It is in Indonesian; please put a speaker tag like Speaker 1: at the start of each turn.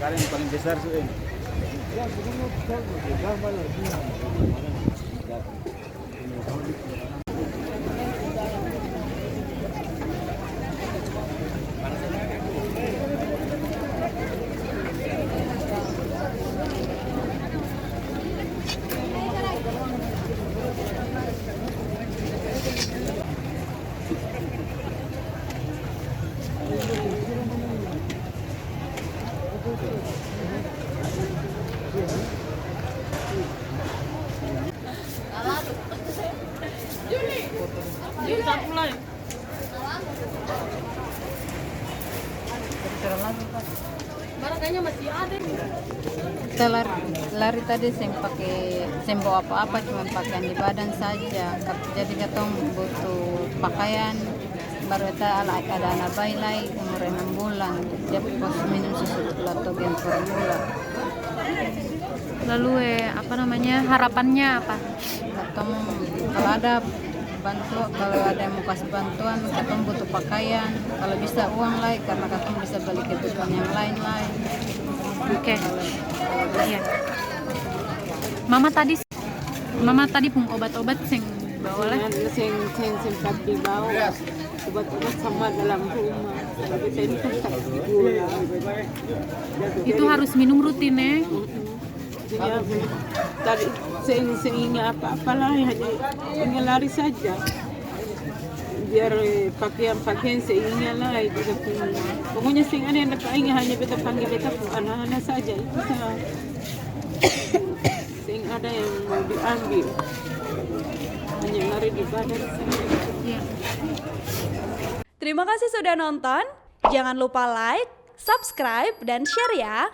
Speaker 1: sekarang yang paling besar tuh ini.
Speaker 2: Barangnya masih ada.
Speaker 3: Kita lari tadi sem bawa apa-apa, cuma pakaian di badan saja. Jadi katong butuh pakaian, baru kita ada anak bayi lagi umur 6 bulan. Dia harus minum susu lactogen formula.
Speaker 2: Lalu apa namanya, harapannya apa?
Speaker 3: Katong kalau ada kalau ada yang mau kasih bantuan, katong butuh pakaian. Kalau bisa uang lagi, karena katong bisa beli kebutuhan yang lain-lain.
Speaker 2: Oke. Iya. Mama tadi pun obat-obat sing bawa lah.
Speaker 4: Sing sempat dibawa obat-obat sama dalam rumah. Tapi saya ini kan tak gula.
Speaker 2: Itu harus minum rutin ya.
Speaker 4: Ya, tadi saya ingat apa-apalah, hanya ingin lari saja. Biar pakaian saya ingat lah itu. Pokoknya sing ada yang dapat ingat hanya beta panggil beta anak-anak saja. Itu sing ada yang mau diambil. Hanya lari di badan saya.
Speaker 2: Iya.
Speaker 5: Terima kasih sudah nonton. Jangan lupa like, subscribe, dan share ya.